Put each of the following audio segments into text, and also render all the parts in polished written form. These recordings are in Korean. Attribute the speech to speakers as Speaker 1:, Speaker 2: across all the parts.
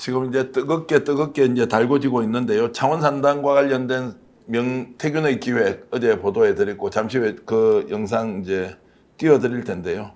Speaker 1: 지금 이제 뜨겁게 이제 달궈지고 있는데요. 창원 산단과 관련된 명태균의 기획 어제 보도해 드렸고 잠시 후에 그 영상 이제 띄워드릴 텐데요.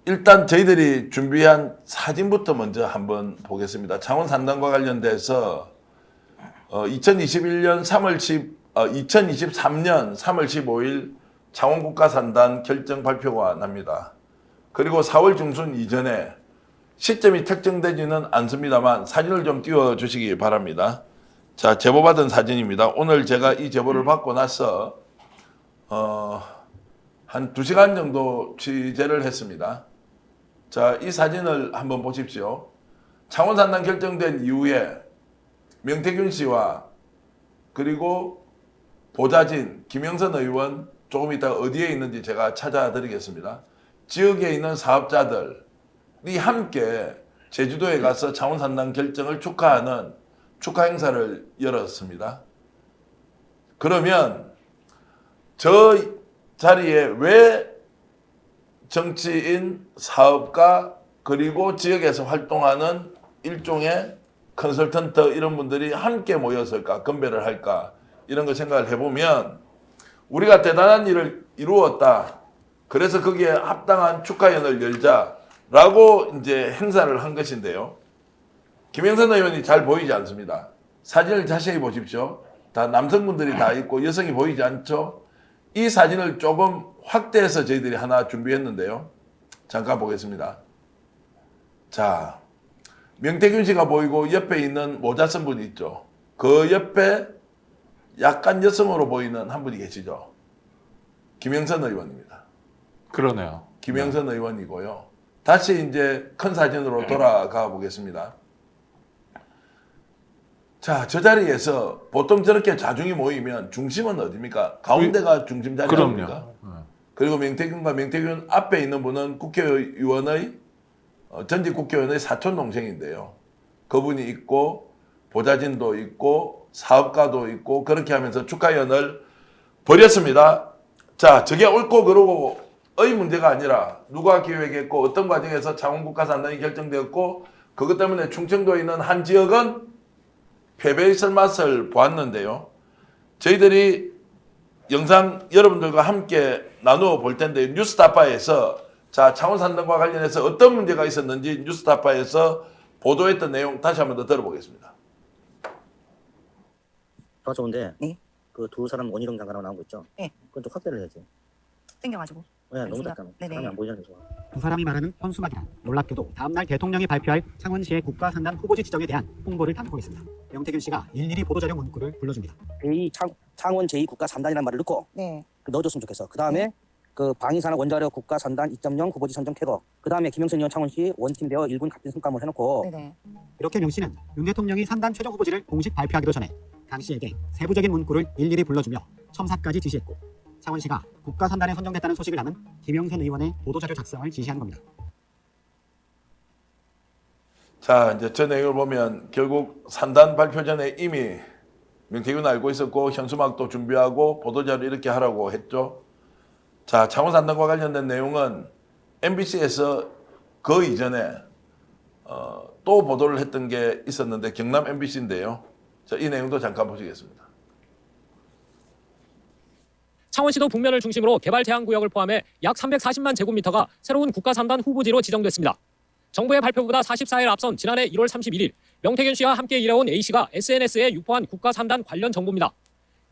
Speaker 1: 일단 저희들이 준비한 사진부터 먼저 한번 보겠습니다. 창원 산단과 관련돼서 2023년 3월 15일 창원 국가산단 결정 발표가 납니다. 그리고 4월 중순 이전에 시점이 특정되지는 않습니다만 사진을 좀 띄워주시기 바랍니다. 자, 제보받은 사진입니다. 오늘 제가 이 제보를 받고 나서 한 2시간 정도 취재를 했습니다. 자, 이 사진을 한번 보십시오. 창원 산단 결정된 이후에 명태균 씨와 그리고 보좌진 김영선 의원 조금 이따 어디에 있는지 제가 찾아드리겠습니다. 지역에 있는 사업자들이 함께 제주도에 가서 창원 산단 결정을 축하하는 축하 행사를 열었습니다. 그러면 저 자리에 왜 정치인, 사업가 그리고 지역에서 활동하는 일종의 컨설턴트 이런 분들이 함께 모였을까, 건배를 할까 이런 거 생각을 해보면 우리가 대단한 일을 이루었다. 그래서 거기에 합당한 축하연을 열자라고 이제 행사를 한 것인데요. 김영선 의원이 잘 보이지 않습니다. 사진을 자세히 보십시오. 다 남성분들이 다 있고 여성이 보이지 않죠? 이 사진을 조금 확대해서 저희들이 하나 준비했는데요. 잠깐 보겠습니다. 자, 명태균 씨가 보이고 옆에 있는 모자 쓴 분이 있죠. 그 옆에 약간 여성으로 보이는 한 분이 계시죠. 김영선 의원입니다.
Speaker 2: 그러네요.
Speaker 1: 김영선 의원이고요. 다시 이제 큰 사진으로 돌아가 보겠습니다. 자, 저 자리에서 보통 저렇게 자중이 모이면 중심은 어디입니까? 가운데가 중심 자리 아닙니까? 그리고 명태균과 명태균 앞에 있는 분은 국회의원의 전직 국회의원의 사촌 동생인데요. 그분이 있고 보좌진도 있고 사업가도 있고 그렇게 하면서 축하연을 벌였습니다. 자, 저게 옳고 그르고의 문제가 아니라 누가 기획했고 어떤 과정에서 창원국가산단이 결정되었고 그것 때문에 충청도에 있는 한 지역은 패배의 맛을 보았는데요. 저희들이 영상 여러분들과 함께 나누어 볼 텐데 뉴스타파에서 자, 창원 산단과 관련해서 어떤 문제가 있었는지 뉴스타파에서 보도했던 내용 다시 한번 더 들어보겠습니다.
Speaker 3: 좋은데
Speaker 4: 네.
Speaker 3: 그 두 사람 원희룡 장관하고 나온 거 있죠?
Speaker 4: 네.
Speaker 3: 그건 좀 확대를 해야지.
Speaker 4: 땡겨가지고.
Speaker 3: 네, 너무
Speaker 4: 알겠습니다.
Speaker 3: 작잖아.
Speaker 4: 네네.
Speaker 3: 사람이 안 보이잖아요.
Speaker 5: 두 사람이 말하는 현수막이란 놀랍게도 다음날 대통령이 발표할 창원시의 국가산단 후보지 지정에 대한 홍보를 담고 있습니다. 명태균 씨가 일일이 보도자료 문구를 불러줍니다.
Speaker 3: 창원 제2국가산단이라는 말을 넣고
Speaker 4: 네.
Speaker 3: 넣어줬으면 좋겠어. 그 다음에 그 방위산업 원자력 국가산단 2.0 후보지 선정 쾌거. 그 다음에 김영선 의원 창원시 원팀 되어 1군 갑진 성과물 해놓고
Speaker 4: 네네.
Speaker 5: 이렇게 명 씨는 윤 대통령이 산단 최종 후보지를 공식 발표하기도 전에 강 씨에게 세부적인 문구를 일일이 불러주며 첨삭까지 지시했고 창원시가 국가산단에 선정됐다는 소식을 남은 김영선 의원의 보도자료 작성을 지시한 겁니다.
Speaker 1: 자, 이제 저 내용을 보면 결국 산단 발표 전에 이미 명태균은 알고 있었고 현수막도 준비하고 보도자료 이렇게 하라고 했죠. 자, 창원 산단과 관련된 내용은 MBC에서 그 이전에 또 보도를 했던 게 있었는데 경남 MBC인데요. 자, 이 내용도 잠깐 보시겠습니다.
Speaker 6: 창원시도 북면을 중심으로 개발 제한 구역을 포함해 약 340만 제곱미터가 새로운 국가산단 후보지로 지정됐습니다. 정부의 발표보다 44일 앞선 지난해 1월 31일 명태균 씨와 함께 일해온 A씨가 SNS에 유포한 국가산단 관련 정보입니다.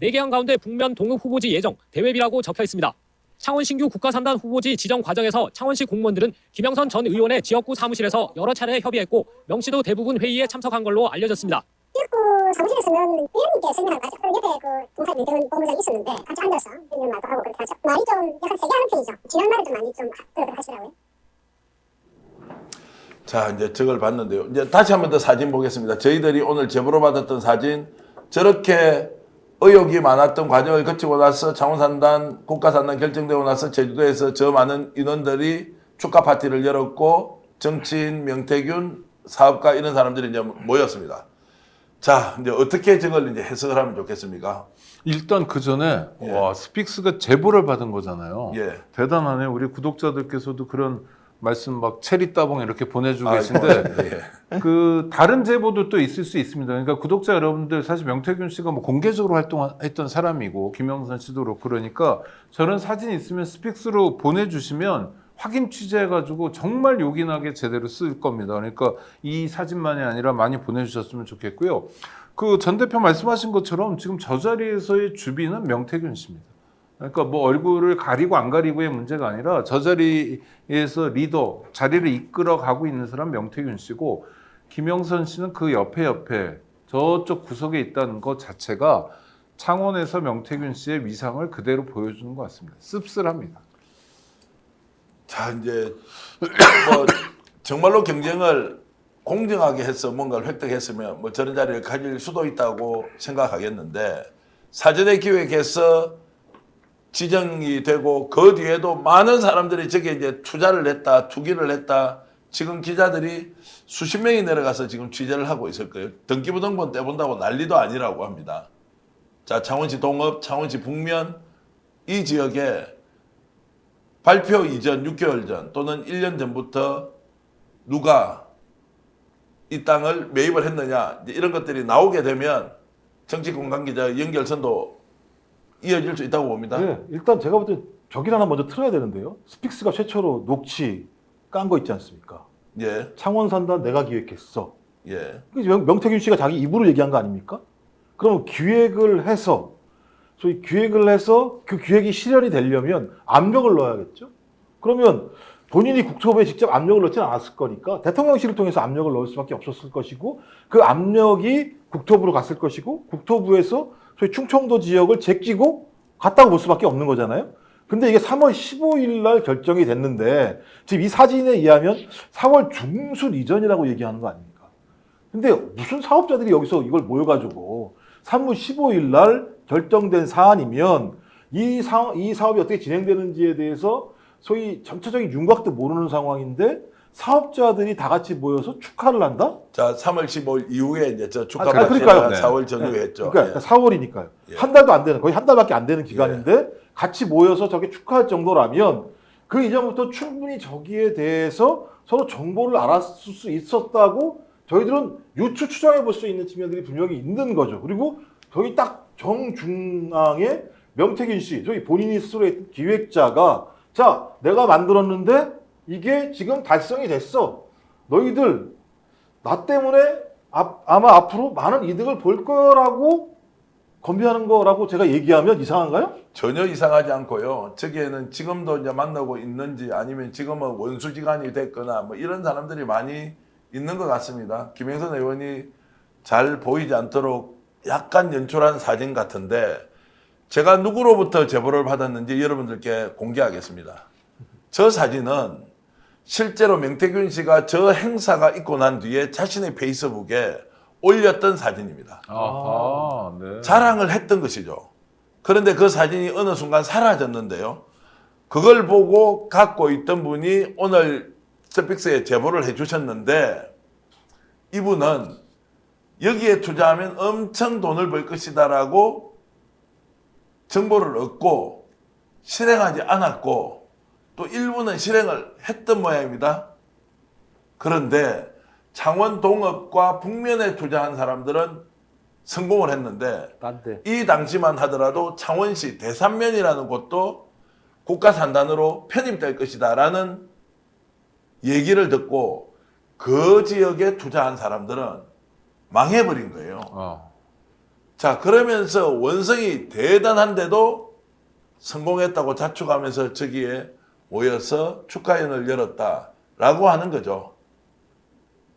Speaker 6: 4개항 가운데 북면 동읍 후보지 예정, 대회비라고 적혀 있습니다. 창원 신규 국가산단 후보지 지정 과정에서 창원시 공무원들은 김영선 전 의원의 지역구 사무실에서 여러 차례 협의했고 명 씨도 대부분 회의에 참석한 걸로 알려졌습니다.
Speaker 7: 지역구 사무실에서는 의원님께 설명을 하죠. 그럼 옆에 그 동사 민태훈 본부장이 있었는데 같이 앉아서 이런 말도 하고 그렇게 하죠. 말이 좀 약간 세게 하는 편이죠. 지난 말을 좀 많이 좀 그렇게 하시더라고요.
Speaker 1: 자, 이제 저걸 봤는데요. 이제 다시 한번 더 사진 보겠습니다. 저희들이 오늘 제보로 받았던 사진, 저렇게 의혹이 많았던 과정을 거치고 나서 창원산단, 국가산단 결정되고 나서 제주도에서 저 많은 인원들이 축하 파티를 열었고 정치인, 명태균, 사업가 이런 사람들이 이제 모였습니다. 자, 이제 어떻게 저걸 이제 해석을 하면 좋겠습니까?
Speaker 2: 일단 그 전에
Speaker 1: 예.
Speaker 2: 와 스픽스가 제보를 받은 거잖아요.
Speaker 1: 예.
Speaker 2: 대단하네. 우리 구독자들께서도 그런 말씀 막 체리 따봉 이렇게 보내주고
Speaker 1: 아,
Speaker 2: 계신데
Speaker 1: 예.
Speaker 2: 그 다른 제보도 또 있을 수 있습니다. 그러니까 구독자 여러분들 사실 명태균 씨가 뭐 공개적으로 활동했던 사람이고 김영선 씨도 그렇고 그러니까 저런 사진 있으면 스픽스로 보내주시면 확인 취재해가지고 정말 요긴하게 제대로 쓸 겁니다. 그러니까 이 사진만이 아니라 많이 보내주셨으면 좋겠고요. 그 전 대표 말씀하신 것처럼 지금 저 자리에서의 주비는 명태균 씨입니다. 그러니까 뭐 얼굴을 가리고 안 가리고의 문제가 아니라 저 자리에서 리더, 자리를 이끌어 가고 있는 사람 명태균 씨고 김영선 씨는 그 옆에 저쪽 구석에 있다는 것 자체가 창원에서 명태균 씨의 위상을 그대로 보여주는 것 같습니다. 씁쓸합니다.
Speaker 1: 자, 이제 뭐 정말로 경쟁을 공정하게 해서 뭔가를 획득했으면 뭐 저런 자리를 가질 수도 있다고 생각하겠는데 사전에 기획해서 지정이 되고 그 뒤에도 많은 사람들이 저게 이제 투자를 했다, 투기를 했다. 지금 기자들이 수십 명이 내려가서 지금 취재를 하고 있을 거예요. 등기부등본 떼본다고 난리도 아니라고 합니다. 자, 창원시 동업, 창원시 북면 이 지역에 발표 이전 6개월 전 또는 1년 전부터 누가 이 땅을 매입을 했느냐 이런 것들이 나오게 되면 정치공간기자 연결선도 이어질 수 있다고 봅니다.
Speaker 4: 네, 일단 제가 볼 때 저기를 하나 먼저 틀어야 되는데요. 스픽스가 최초로 녹취 깐 거 있지 않습니까?
Speaker 1: 예,
Speaker 4: 창원 산단 내가 기획했어.
Speaker 1: 예.
Speaker 4: 명태균 씨가 자기 입으로 얘기한 거 아닙니까? 그럼 기획을 해서 소위 기획을 해서 그 기획이 실현이 되려면 압력을 넣어야겠죠. 그러면 본인이 국토부에 직접 압력을 넣지는 않았을 거니까 대통령실을 통해서 압력을 넣을 수밖에 없었을 것이고 그 압력이 국토부로 갔을 것이고 국토부에서 소위 충청도 지역을 제끼고 갔다고 볼 수밖에 없는 거잖아요. 근데 이게 3월 15일 날 결정이 됐는데 지금 이 사진에 의하면 4월 중순 이전이라고 얘기하는 거 아닙니까? 근데 무슨 사업자들이 여기서 이걸 모여가지고 3월 15일 날 결정된 사안이면 이 사업이 어떻게 진행되는지에 대해서 소위 전체적인 윤곽도 모르는 상황인데 사업자들이 다 같이 모여서 축하를 한다?
Speaker 1: 자, 3월 15일 이후에 이제 저 축하
Speaker 4: 그러니까요.
Speaker 1: 파티가
Speaker 2: 네.
Speaker 1: 4월 전후에 했죠.
Speaker 4: 그러니까
Speaker 1: 예.
Speaker 4: 4월이니까요.
Speaker 1: 예.
Speaker 4: 한 달도 안 되는, 거의 한 달밖에 안 되는 기간인데 같이 모여서 저게 축하할 정도라면 그 이전부터 충분히 저기에 대해서 서로 정보를 알았을 수 있었다고 저희들은 유추 추정해 볼 수 있는 측면들이 분명히 있는 거죠. 그리고 저희 딱 정중앙에 명태균 씨, 저희 본인이 스스로 했던 기획자가 자, 내가 만들었는데 이게 지금 달성이 됐어. 너희들 나 때문에 아마 앞으로 많은 이득을 볼 거라고 건배하는 거라고 제가 얘기하면 이상한가요?
Speaker 1: 전혀 이상하지 않고요. 저기에는 지금도 이제 만나고 있는지 아니면 지금은 원수지간이 됐거나 뭐 이런 사람들이 많이 있는 것 같습니다. 김영선 의원이 잘 보이지 않도록 약간 연출한 사진 같은데 제가 누구로부터 제보를 받았는지 여러분들께 공개하겠습니다. 저 사진은 실제로 명태균 씨가 저 행사가 있고 난 뒤에 자신의 페이스북에 올렸던 사진입니다.
Speaker 2: 아하, 네.
Speaker 1: 자랑을 했던 것이죠. 그런데 그 사진이 어느 순간 사라졌는데요. 그걸 보고 갖고 있던 분이 오늘 스픽스에 제보를 해주셨는데 이분은 여기에 투자하면 엄청 돈을 벌 것이다라고 정보를 얻고 실행하지 않았고 또 일부는 실행을 했던 모양입니다. 그런데 창원 동업과 북면에 투자한 사람들은 성공을 했는데
Speaker 4: 딴데.
Speaker 1: 이 당시만 하더라도 창원시 대산면이라는 곳도 국가산단으로 편입될 것이다 라는 얘기를 듣고 그 지역에 투자한 사람들은 망해버린 거예요. 자, 그러면서 원성이 대단한데도 성공했다고 자축하면서 저기에 모여서 축하연을 열었다라고 하는 거죠.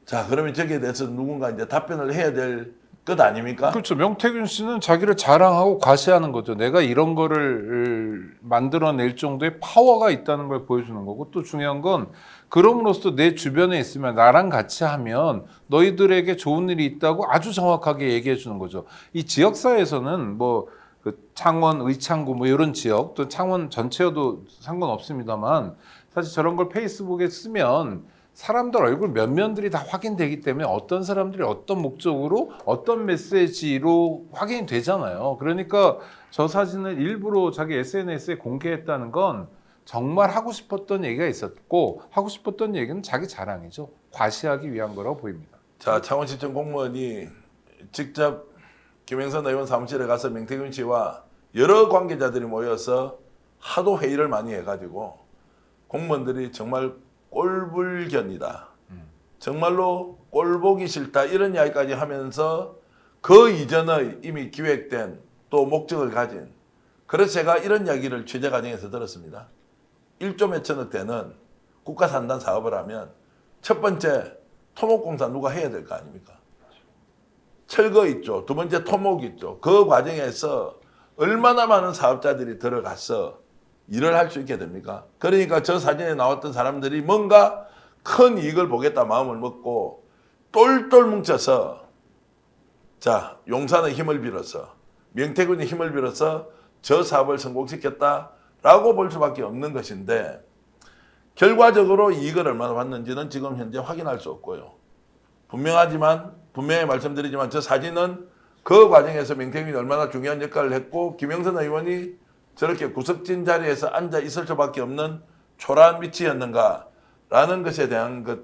Speaker 1: 자, 그러면 저기에 대해서 누군가 이제 답변을 해야 될 것 아닙니까?
Speaker 2: 그렇죠. 명태균 씨는 자기를 자랑하고 과시하는 거죠. 내가 이런 거를 만들어낼 정도의 파워가 있다는 걸 보여주는 거고 또 중요한 건 그럼으로써 내 주변에 있으면 나랑 같이 하면 너희들에게 좋은 일이 있다고 아주 정확하게 얘기해 주는 거죠. 이 지역사회에서는 뭐 그 창원, 의창구 뭐 이런 지역 또 창원 전체여도 상관없습니다만 사실 저런 걸 페이스북에 쓰면 사람들 얼굴 면면들이 다 확인되기 때문에 어떤 사람들이 어떤 목적으로 어떤 메시지로 확인이 되잖아요. 그러니까 저 사진을 일부러 자기 SNS에 공개했다는 건 정말 하고 싶었던 얘기가 있었고 하고 싶었던 얘기는 자기 자랑이죠. 과시하기 위한 거라고 보입니다.
Speaker 1: 자, 창원시청 공무원이 직접 김영선 의원 사무실에 가서 명태균 씨와 여러 관계자들이 모여서 하도 회의를 많이 해가지고 공무원들이 정말 꼴불견이다. 정말로 꼴보기 싫다. 이런 이야기까지 하면서 그 이전의 이미 기획된 또 목적을 가진, 그래서 제가 이런 이야기를 취재 과정에서 들었습니다. 1조 몇천억 되는 국가산단 사업을 하면 첫 번째 토목공사 누가 해야 될 거 아닙니까? 철거 있죠. 두 번째 토목 있죠. 그 과정에서 얼마나 많은 사업자들이 들어가서 일을 할 수 있게 됩니까? 그러니까 저 사진에 나왔던 사람들이 뭔가 큰 이익을 보겠다 마음을 먹고 똘똘 뭉쳐서, 자, 용산의 힘을 빌어서, 명태균의 힘을 빌어서 저 사업을 성공시켰다라고 볼 수밖에 없는 것인데, 결과적으로 이익을 얼마나 받는지는 지금 현재 확인할 수 없고요. 분명히 말씀드리지만 저 사진은 그 과정에서 명태균이 얼마나 중요한 역할을 했고 김영선 의원이 저렇게 구석진 자리에서 앉아 있을 수밖에 없는 초라한 위치였는가라는 것에 대한 것,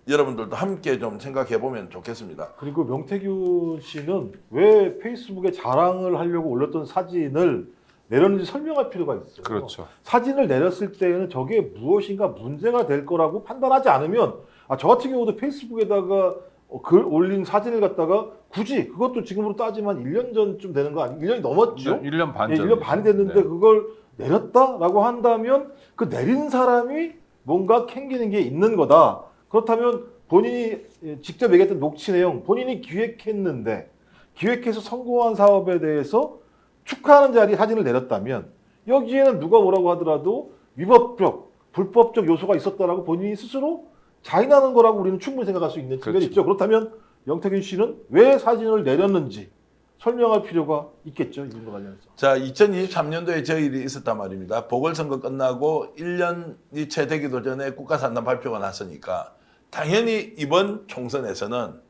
Speaker 1: 여러분들도 함께 좀 생각해 보면 좋겠습니다.
Speaker 4: 그리고 명태균 씨는 왜 페이스북에 자랑을 하려고 올렸던 사진을 내렸는지 설명할 필요가 있어요.
Speaker 2: 그렇죠.
Speaker 4: 사진을 내렸을 때에는 저게 무엇인가 문제가 될 거라고 판단하지 않으면, 저 같은 경우도 페이스북에다가 글 올린 사진을 갖다가 굳이, 그것도 지금으로 따지면 1년 전쯤 되는 거 아니에요? 1년이 넘었죠?
Speaker 2: 1년 반
Speaker 4: 예,
Speaker 2: 전.
Speaker 4: 1년 반이 됐는데
Speaker 2: 네.
Speaker 4: 그걸 내렸다라고 한다면 그 내린 사람이 뭔가 캥기는 게 있는 거다. 그렇다면 본인이 직접 얘기했던 녹취 내용, 본인이 기획했는데 기획해서 성공한 사업에 대해서 축하하는 자리에 사진을 내렸다면 여기에는 누가 뭐라고 하더라도 위법적, 불법적 요소가 있었다라고 본인이 스스로 자인하는 거라고 우리는 충분히 생각할 수 있는 측면이
Speaker 2: 그렇죠.
Speaker 4: 있죠. 그렇다면 명태균 씨는 왜 사진을 내렸는지 설명할 필요가 있겠죠. 이 부분과 관련해서.
Speaker 1: 자, 2023년도에 저 일이 있었단 말입니다. 보궐선거 끝나고 1년이 채 되기도 전에 국가산단 발표가 났으니까 당연히 이번 총선에서는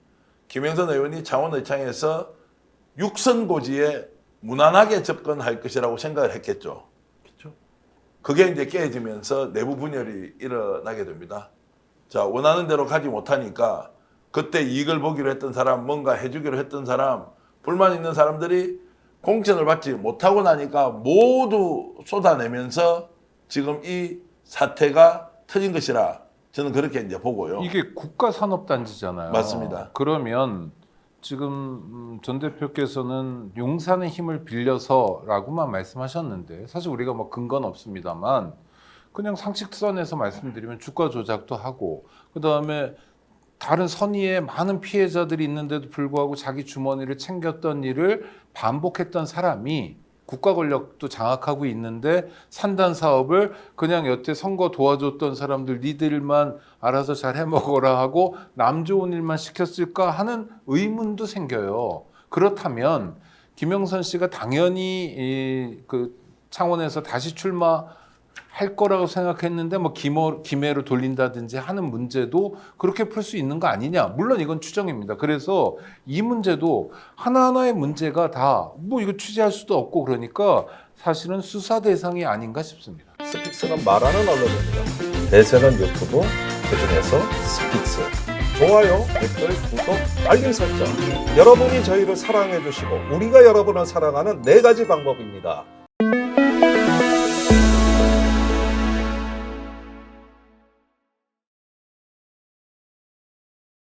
Speaker 1: 김영선 의원이 창원의창에서 육선고지에 무난하게 접근할 것이라고 생각을 했겠죠.
Speaker 4: 그렇죠.
Speaker 1: 그게 이제 깨지면서 내부 분열이 일어나게 됩니다. 자, 원하는 대로 가지 못하니까 그때 이익을 보기로 했던 사람, 뭔가 해주기로 했던 사람, 불만 있는 사람들이 공천을 받지 못하고 나니까 모두 쏟아내면서 지금 이 사태가 터진 것이라 저는 그렇게 이제 보고요.
Speaker 2: 이게 국가산업단지잖아요.
Speaker 1: 맞습니다.
Speaker 2: 그러면 지금 전 대표께서는 용산의 힘을 빌려서라고만 말씀하셨는데 사실 우리가 뭐 근거는 없습니다만 그냥 상식선에서 말씀드리면 주가 조작도 하고 그다음에 다른 선의에 많은 피해자들이 있는데도 불구하고 자기 주머니를 챙겼던 일을 반복했던 사람이 국가 권력도 장악하고 있는데 산단 사업을 그냥 여태 선거 도와줬던 사람들 니들만 알아서 잘 해먹어라 하고 남 좋은 일만 시켰을까 하는 의문도 생겨요. 그렇다면 김영선 씨가 당연히 그 창원에서 다시 출마할 거라고 생각했는데 뭐 기매로 돌린다든지 하는 문제도 그렇게 풀 수 있는 거 아니냐. 물론 이건 추정입니다. 그래서 이 문제도 하나하나의 문제가 다 뭐 이거 취재할 수도 없고 그러니까 사실은 수사 대상이 아닌가 싶습니다.
Speaker 8: 스픽스는 말하는 언론입니다. 대세는 유튜브, 그중에서 스픽스. 좋아요, 댓글, 구독, 알림 설정. 여러분이 저희를 사랑해 주시고 우리가 여러분을 사랑하는 4가지 방법입니다.